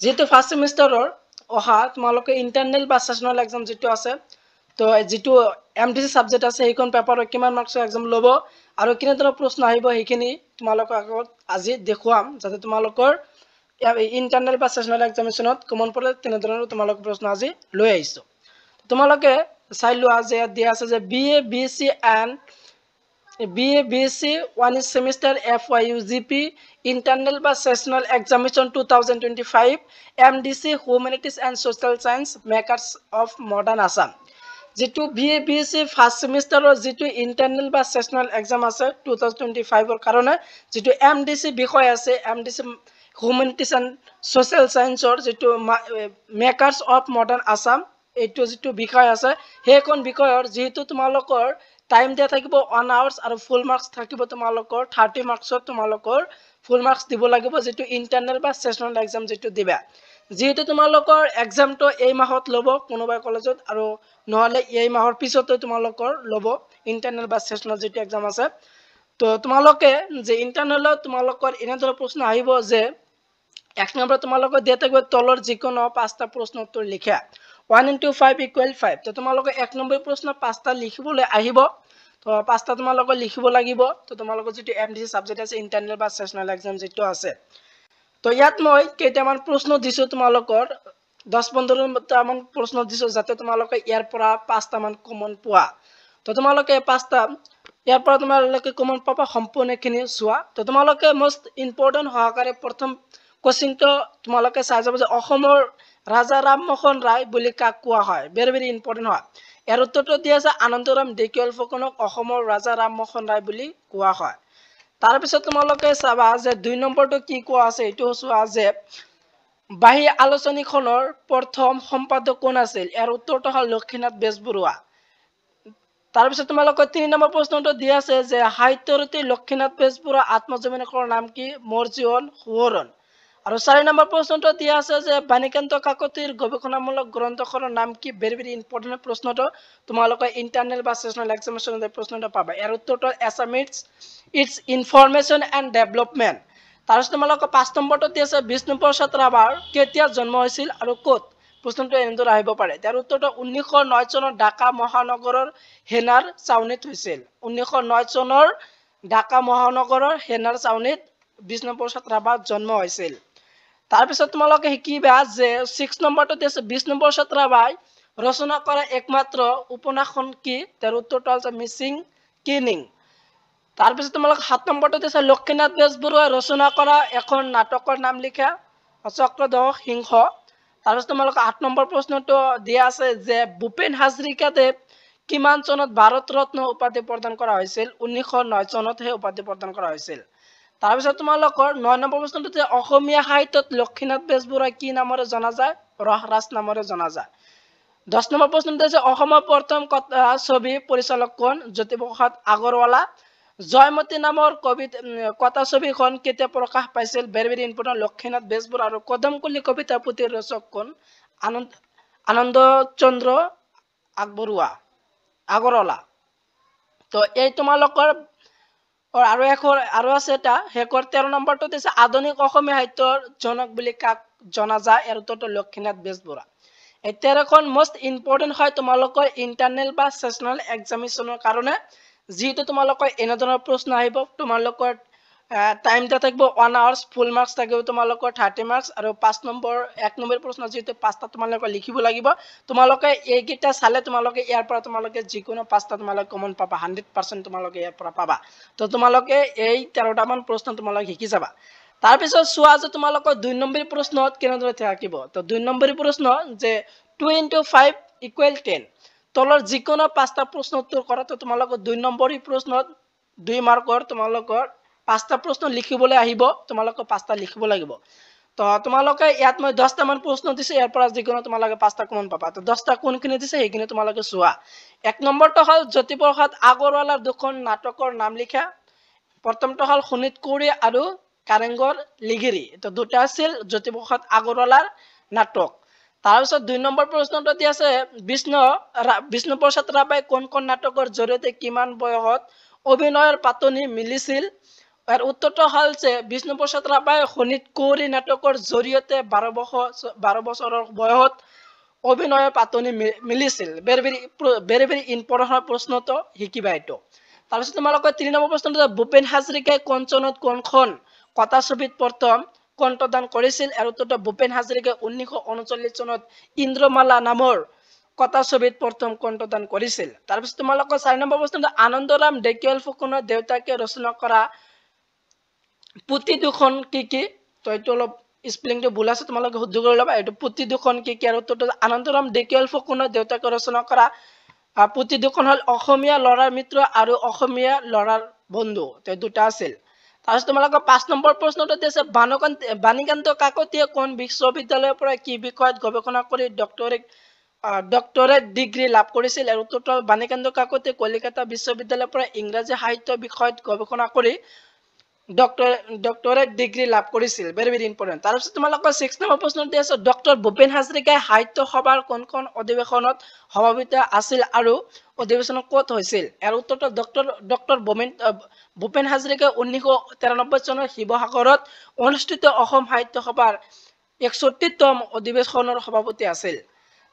যেহেতু ফাৰ্স্ট সেমিস্টাৰৰ অহা তোমালোকে ইন্টাৰনেল বা সেশনাল এক্সাম যেটো আছে তো যেটো এমডিসি সাবজেক্ট আছে সেইখন পেপাৰৰ কিমান মাৰ্কছৰ এক্সাম ল'ব আৰু কিনে ধৰণৰ প্ৰশ্ন আহিব সেইখিনি তোমালোকৰ আগত আজি দেখুৱাম যাতে তোমালোকৰ ইন্টাৰনেল বা সেশনাল এক্সামিনেশনত কমন পৰে তেনে ধৰণৰ তোমালোকৰ প্ৰশ্ন আজি লৈ আহিছো তোমালোকে চাই লোৱা যে দিয়া আছে যে BA BSc and BA BSc 1 semester FYUGP internal বা sessional examination 2025 MDC Humanities and Social Science Makers of Modern Assam যেটো BA BSc ফার্স্ট সেমিস্টাৰৰ যেটো ইন্টাৰনাল বা সেশনাল এক্সাম আছে 2025 ৰ কাৰণে যেটো MDC বিষয় আছে MDC Humanities and Social Science ৰ যেটো Makers of Modern Assam এইটো যেটো বিষয় আছে হেখন বিষয়ৰ যেহেতু তোমালোকৰ টাইম দিয়া থাকিব 1 আৱাৰ্স আৰু ফুল মাৰ্কস থাকিব তোমালোকৰ 30 মাৰ্কসত তোমালোকৰ ফুল মাৰ্কস দিব লাগিব যেটো ইন্টাৰনাল বা সেশনাল এক্সাম যেটো দিবা যেহেতু তোমালোকৰ এক্সামটো এই মাহত লব কোনোবা কলেজত আৰু নহলে এই মাহৰ পিছতে তোমালোকৰ লব ইন্টাৰনাল বা সেশনাল যেটো এক্সাম আছে তো তোমালোকে যে ইন্টাৰনালত তোমালোকৰ এনে ধৰণৰ প্ৰশ্ন আহিব যে এক নম্বৰ তোমালোকৰ দিয়া থাকিব তলৰ যিকোনো পাঁচটা প্ৰশ্ন উত্তৰ লিখা 1 into 5 equal 5 তো তোমালোকে এক নম্বৰ প্ৰশ্ন পাঁচটা লিখিবলৈ আহিব তো পাঁচটা তোমালোকে লিখিব লাগিব তো তোমালোকৰ যেটো এমডিসি সাবজেক্ট আছে ইন্টাৰনাল বা সেশনাল এক্সাম যেটো আছে তো ইয়াত মই কেইটামান প্ৰশ্ন দিছো তোমালোকৰ 10-15টা মান প্ৰশ্ন দিছো যাতে তোমালোকে ইয়াৰ পৰা পাঁচটা মান কমন পোৱা তো তোমালোকে পাঁচটা ইয়াৰ পৰা তোমালোকে কমন পাবা সম্পূৰ্ণখিনি চোৱা তো তোমালোকে মোস্ট ইম্পৰ্টেন্ট সহকাৰে প্ৰথম কোশ্চেনটো তোমালোকে চাই যাব যে অসমৰ ৰাজা ৰামমোহন ৰায় বুলি কাক কোৱা হয় ভেৰি ভেৰি ইম্পৰ্টেন্ট হয় ইয়াৰ উত্তৰটো দিয়া আছে আনন্দৰাম ঢেকিয়াল ফুকনক অসমৰ ৰাজা ৰামমোহন ৰায় বুলি কোৱা হয় তাৰ পিছত তোমালোকে চাবা যে 2 নম্বৰটো কি কোৱা আছে এটো চোৱা যে বাহি আলোচনীখনৰ প্ৰথম সম্পাদক কোন আছিল ইয়াৰ উত্তৰটো হ'ল লক্ষীনাথ বেজবৰুৱা তাৰ পিছত তোমালোকৰ 3 নম্বৰ প্ৰশ্নটো দিয়া আছে যে সাহিত্যৰতী লক্ষীনাথ বেজবৰুৱা আত্মজীৱনীখনৰ নাম কি মোৰ জীৱন সোঁৱৰণ আৰু 4 নম্বৰ প্ৰশ্নটো দিয়া আছে যে বাণীকান্ত কাকতিৰ গৱেষণামূলক গ্ৰন্থখনৰ নাম কি ভেৰি ভেৰি ইম্পৰ্টেন্ট প্ৰশ্নটো তোমালোকে ইন্টাৰনাল বা সেশনাল এক্সামিনেশনত প্ৰশ্নটো পাবা ইয়াৰ উত্তৰটো Assamese it's information and development তাৰপিছত তোমালোকৰ 5 নম্বৰটো দিয়া আছে বিষ্ণু প্ৰসাদ ৰাভাৰ কেতিয়া জন্ম হৈছিল আৰু ক'ত প্ৰশ্নটো এনেদৰে আহিব পাৰে তাৰ উত্তৰটো 1909 চনৰ ঢাকা মহানগৰৰ হেনাৰ চাউনিত হৈছিল 1909 চনৰ ঢাকা মহানগৰৰ হেনাৰ চাউনিত বিষ্ণু প্ৰসাদ ৰাভাৰ জন্ম হৈছিল তাৰ পিছত তোমালোকে শিকিবা যে 6 নম্বৰটো দিছে বিষ্ণু প্ৰসাদ ৰাভাই ৰচনা কৰা একমাত্ৰ উপন্যাসখন কি তাৰ উত্তৰটো হৈছে মিছিং কিনিং তাৰ পিছত তোমালোক 7 নম্বৰটো দিছে লক্ষীনাথ বেজবৰুৱাই ৰচনা কৰা এখন নাটকৰ নাম লিখা চক্ৰদেৱ সিংহ তাৰ পিছত তোমালোক 8 নম্বৰ প্ৰশ্নটো দিয়া আছে যে ভূপেন হাজৰিকাদেৱ কিমান চনত ভাৰত ৰত্ন উপাধি প্ৰদান কৰা হৈছিল 1909 চনত হে উপাধি প্ৰদান কৰা হৈছিল তাৰ পিছত তোমালোকৰ 9 নম্বৰ প্ৰশ্নটো যে অসমীয়া সাহিত্যত লক্ষীনাথ বেজবৰুৱাই কি নামৰে জনা যায় ৰসৰাজ নামৰে জনা যায় 10 নম্বৰ প্ৰশ্নটো যে অসমৰ প্ৰথম ছবি পৰিচালক কোন জ্যোতিপ্ৰসাদ আগৰৱালা জয়মতী নামৰ কথা ছবিখন কেতিয়া প্ৰকাশ পাইছিল very very important Lakshminath Bezbaroa আৰু কদমকুলি কবিতা পুথিৰ ৰচক কোন আনন্দ চন্দ্ৰ আগৰৱালা তো এই তোমালোকৰ আৰু আছে এটা হেকৰ 13 নম্বৰটো দিছে আধুনিক অসমীয়া সাহিত্যৰ জনক বুলি কাক জনা যায় ইয়াৰ উত্তৰটো লক্ষীনাথ বেজবৰুৱা এই 13খন মোস্ট ইম্পৰ্টেন্ট হয় তোমালোকৰ ইন্টাৰনাল বা সেশনাল এক্সামিনেশনৰ কাৰণে যেহেতু তোমালোকৰ এনে ধৰণৰ প্ৰশ্ন আহিব তোমালোকৰ টাইম দিয়া থাকিব 1 আৱাৰ্স ফুল মাৰ্কস থাকিব তোমালোকৰ 30 মাৰ্কস আৰু 5 নম্বৰ 1 নম্বৰ প্ৰশ্ন যেহেতু পাঁচটা তোমালোকে লিখিব লাগিব তোমালোকে এইকেইটা চালে তোমালোকে ইয়াৰ পৰা তোমালোকে যিকোনো পাঁচটা তোমালোকে কমন পাবা 100% তোমালোকে ইয়াৰ পৰা পাবা তো তোমালোকে এই 13টা মান প্ৰশ্ন তোমালোকে শিকি যাবা তাৰ পিছত চোৱা যে তোমালোকৰ 2 নম্বৰ প্ৰশ্নত কেনেদৰে থাকিব তো 2 নম্বৰ প্ৰশ্ন যে 2 into 5 equal 10 তলৰ যিকোনো পাঁচটা প্ৰশ্ন উত্তৰ কৰাটো তোমালোকৰ 2 নম্বৰী প্ৰশ্নত 2 মাৰ্কৰ তোমালোকৰ পাঁচটা প্ৰশ্ন লিখিবলৈ আহিব তোমালোকে পাঁচটা লিখিব লাগিব তো তোমালোকে ইয়াত মই 10টা মান প্ৰশ্ন দিছে ইয়াৰ পৰা যিকোনো তোমালোকে পাঁচটা কমন পাবা তো 10টা কোনখিনি দিছে সেইখিনি তোমালোকে চোৱা এক নম্বৰটো হ'ল জ্যোতিপ্ৰসাদ আগৰৱালাৰ দুখন নাটকৰ নাম লিখা প্ৰথমটো হ'ল শোণিতপুৰী আৰু কাৰেংঘৰ লিগিৰি তো দুটা আছিল জ্যোতিপ্ৰসাদ আগৰৱালাৰ নাটক তাৰ পিছত 2 নম্বৰ প্ৰশ্নটো দি আছে বিষ্ণু প্ৰসাদ ৰাভাই কোন নাটকৰ জৰিয়তে কিমান বয়সত অভিনয়ৰ পাতনি মিলিছিল আৰ উত্তৰটো হ'ল যে বিষ্ণুপ্ৰসাদ ৰাভাই শোণিতপুৰী নাটকৰ জৰিয়তে 12 বছৰৰ বয়সত অভিনয়ৰ পাতনি মিলিছিল। ভেৰি ভেৰি ইম্পৰ্টেণ্ট প্ৰশ্নটো শিকিবা এইটো। তাৰপিছত তোমালোকৰ 3 নম্বৰ প্ৰশ্নটো ভূপেন হাজৰিকাই কোন চনত কোনখন কথাছবিত প্ৰথম কণ্ঠদান কৰিছিল? আৰু উত্তৰটো ভূপেন হাজৰিকাই 1939 চনত ইন্দ্ৰমালা নামৰ কথাছবিত প্ৰথম কণ্ঠদান কৰিছিল। তাৰপিছত তোমালোকৰ 4 নম্বৰ প্ৰশ্নটো আনন্দৰাম ঢেকিয়াল ফুকনৰ দেউতাকে ৰচনা কৰা পুথি দুখন কি কি? তো এইটো অলপ স্পেলিংটো ভুল আছে, তোমালোকে শুদ্ধ কৰি ল'বা। এইটো পুথি দুখন কি কি? আৰু উত্তৰটো আনন্দৰাম ঢেকিয়াল ফুকনৰ দেউতাকে ৰচনা কৰা পুথি দুখন হ'ল অসমীয়া ল'ৰাৰ মিত্ৰ আৰু অসমীয়া ল'ৰাৰ বন্ধু। তো দুটা আছিল। তাৰপিছত তোমালোকৰ 5 নম্বৰ প্ৰশ্নটো দিছে বাণীকান্ত কাকতিয়ে কোন বিশ্ববিদ্যালয়ৰ পৰা কি বিষয়ত গৱেষণা কৰি ডক্টৰেট ডিগ্ৰী লাভ কৰিছিল? আৰু উত্তৰটো বাণীকান্ত কাকতিয়ে কলিকতা বিশ্ববিদ্যালয়ৰ পৰা ইংৰাজী সাহিত্য বিষয়ত গৱেষণা কৰি ডক্টৰেট ডিগ্ৰী লাভ কৰিছিল। Very very important. তাৰপিছত তোমালোকৰ 6 নম্বৰ প্ৰশ্নটো আছে ডক্টৰ ভূপেন হাজৰিকাই সাহিত্য সভাৰ কোনখন অধিৱেশনত সভাপতি আছিল আৰু অধিৱেশন ক'ত হৈছিল? আৰু উত্তৰটো ডক্টৰ ভূপেন হাজৰিকাই 1993 চনৰ শিৱসাগৰত অনুষ্ঠিত অসম সাহিত্য সভাৰ 61তম অধিৱেশনৰ সভাপতি আছিল।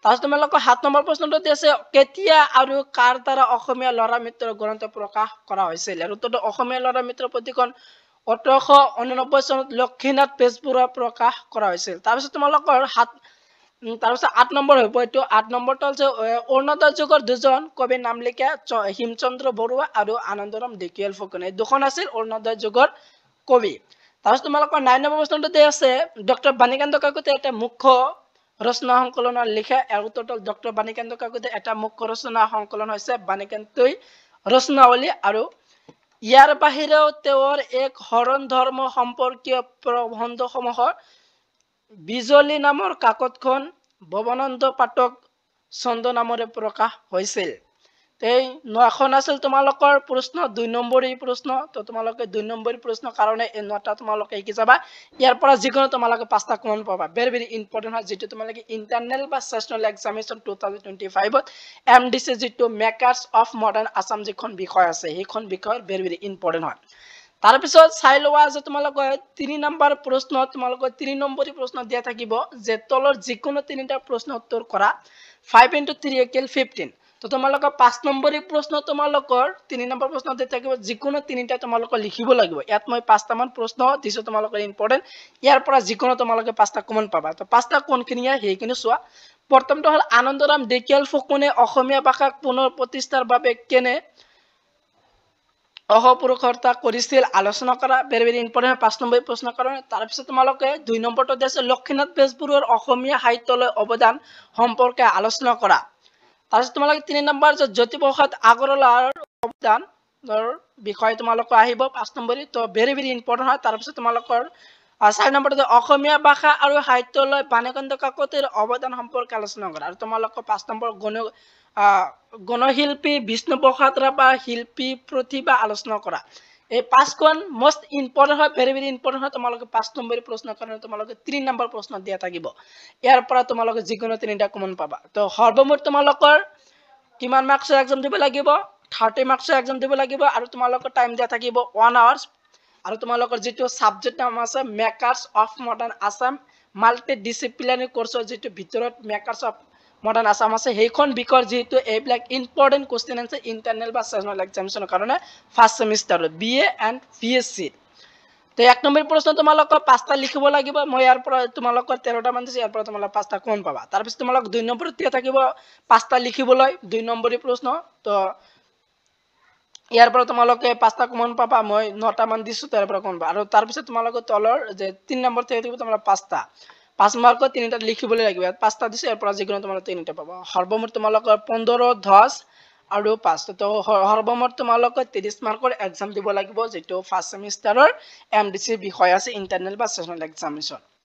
তাৰপিছত তোমালোকৰ 7 নম্বৰ প্ৰশ্নটো আছে কেতিয়া আৰু কাৰ দ্বাৰা অসমীয়া ল'ৰা মিত্ৰ গ্ৰন্থ প্ৰকাশ কৰা হৈছিল? আৰু উত্তৰটো অসমীয়া ল'ৰা মিত্ৰ পুথিখন 1889 চনত লক্ষ্মীনাথ বেজবৰুৱা প্ৰকাশ কৰা হৈছিল। তাৰপিছত তোমালোকৰ 8 নম্বৰ হ'ব এইটো। 8 নম্বৰটো হ'ল যে অৰুণোদয় যুগৰ দুজন কবিৰ নাম লিখা হিমচন্দ্ৰ বৰুৱা আৰু আনন্দৰাম ঢেকিয়াল ফুকন। এই দুখন আছিল অৰুণোদয় যুগৰ কবি। তাৰপিছত তোমালোকৰ 9 নম্বৰ প্ৰশ্নটোতে আছে ডক্টৰ বাণীকান্ত কাকতিয়ে এটা মুখ্য ৰচনা সংকলনৰ লিখা। আৰু উত্তৰটো ডক্টৰ বাণীকান্ত কাকতিয়ে এটা মুখ্য ৰচনা সংকলন হৈছে বাণীকান্তই ৰচনাৱলী। আৰু ইয়াৰ বাহিৰেও তেওঁৰ এক হৰণ ধৰ্ম সম্পৰ্কীয় প্ৰবন্ধসমূহৰ বিজলী নামৰ কাকতখন ভৱানন্দ পাঠক চন্দ নামৰে প্ৰকাশ হৈছিল। এই 9খন আছিল তোমালোকৰ প্ৰশ্ন, 2 নম্বৰী প্ৰশ্ন। তো তোমালোকে 2 নম্বৰী প্ৰশ্নৰ কাৰণে এই 9টা তোমালোকে শিকি যাবা। ইয়াৰ পৰা যিকোনো তোমালোকে 5টা কমন পাবা। ভেৰি ভেৰি ইম্পৰ্টেণ্ট হয়, যিটো তোমালোকে ইণ্টাৰনেল বা চেচনেল এক্সামিনেশ্যন 2025ত MDC যিটো মেকাৰ্ছ অফ মডাৰ্ণ আছাম যিখন বিষয় আছে সেইখন বিষয় ভেৰি ভেৰি ইম্পৰ্টেণ্ট হয়। তাৰপিছত চাই লোৱা যে তোমালোকে 3 নম্বৰ প্ৰশ্ন, তোমালোকে 3 নম্বৰী প্ৰশ্ন দিয়া থাকিব যে তলৰ যিকোনো 3টা প্ৰশ্ন উত্তৰ কৰা। 5 × 3 = 15। তো তোমালোকে 5 নম্বৰী প্ৰশ্ন তোমালোকৰ 3 নম্বৰ প্ৰশ্ন দিয়া থাকিব, যিকোনো 3টা তোমালোকে লিখিব লাগিব। ইয়াত মই 5টা মান প্ৰশ্ন দিছো তোমালোকৰ ইম্পৰ্টেণ্ট। ইয়াৰ পৰা যিকোনো তোমালোকে 5টা কমন পাবা। তো 5টা কোনখিনি সেইখিনি চোৱা। প্ৰথমটো হ'ল আনন্দৰাম ঢেকিয়াল ফুকনে অসমীয়া ভাষাক পুনৰ প্ৰতিষ্ঠাৰ বাবে কেনে অহপুৰুষতা কৰিছিল আলোচনা কৰা। ভেৰি ভেৰি ইম্পৰ্টেণ্ট 5 নম্বৰী প্ৰশ্নৰ কাৰণে। তাৰপিছত তোমালোকে 2 নম্বৰটো দিছে লক্ষ্মীনাথ বেজবৰুৱাৰ অসমীয়া সাহিত্যলৈ অৱদান সম্পৰ্কে আলোচনা কৰা। তাৰপিছত তোমালোকে 3 নম্বৰ জ্যোতিপ্ৰসাদ আগৰৱালাৰ অৱদানৰ বিষয়ে তোমালোকৰ আহিব 5 নম্বৰী। তো ভেৰি ভেৰি ইম্পৰ্টেণ্ট হয়। তাৰপিছত তোমালোকৰ 4 নম্বৰটো অসমীয়া ভাষা আৰু সাহিত্যলৈ বাণীকান্ত কাকতিৰ অৱদান সম্পৰ্কে আলোচনা কৰা। আৰু তোমালোকৰ 5 নম্বৰ গণশিল্পী বিষ্ণুপ্ৰসাদ ৰাভাৰ শিল্পী প্ৰতিভা আলোচনা কৰা। এই 5খন মোষ্ট ইম্পৰ্টেণ্ট হয়, ভেৰি ভেৰি ইম্পৰ্টেণ্ট হয়। তোমালোকে 5 নম্বৰী প্ৰশ্নৰ কাৰণে তোমালোকে 3 নম্বৰ প্ৰশ্ন দিয়া থাকিব। ইয়াৰ পৰা তোমালোকে যিকোনো 3টা কমন পাবা। তো সৰ্বমুঠ তোমালোকৰ কিমান মাৰ্কছৰ এক্সাম দিব লাগিব? 30 মাৰ্কছৰ এক্সাম দিব লাগিব। আৰু তোমালোকৰ টাইম দিয়া থাকিব 1 আৱাৰ্ছ। আৰু তোমালোকৰ যিটো ছাবজেক্ট নাম আছে makers of modern Assam multidisciplinary কোৰ্ছৰ যিটো ভিতৰত মেকাৰ্ছ অফ মডাৰ্ণ আছাম আছে সেইখন বিষয়ৰ যিহেতু এইবিলাক ইম্পৰ্টেণ্ট কুৱেশ্যন আছে ইণ্টাৰনেল বা চেচনেল এক্সামিনেশ্যনৰ কাৰণে ফাৰ্ষ্ট ছেমিষ্টাৰত BA এণ্ড BSc। তো 1 নম্বৰ প্ৰশ্ন তোমালোকৰ 5টা লিখিব লাগিব। মই ইয়াৰ পৰা তোমালোকৰ 13টা মান দিছো, ইয়াৰ পৰা তোমালোক 5টা কমন পাবা। তাৰপিছত তোমালোক 2 নম্বৰত দিয়া থাকিব 5টা লিখিবলৈ 2 নম্বৰী প্ৰশ্ন। তো ইয়াৰ পৰা তোমালোকে 5টা কমন পাবা। মই 9টা মান দিছো, তাৰ পৰা কমন পাবা। আৰু তাৰপিছত তোমালোকৰ তলৰ যে 3 নম্বৰ দিয়া থাকিব তোমালোক 5টা 5 মাৰ্কত 3টা লিখিবলৈ লাগিব। ইয়াত 5টা দিছো, ইয়াৰ পৰা যিকোনো তোমালোকে 3টা পাবা। সৰ্বমুঠ তোমালোকৰ 15, 10 আৰু 5। তো সৰ্বমুঠ তোমালোকে 30 মাৰ্কৰ এক্সাম দিব লাগিব, যিটো ফাৰ্ষ্ট ছেমিষ্টাৰৰ MDC বিষয় আছে ইণ্টাৰনেল বা চেচনেল এক্সামিনেশ্যন।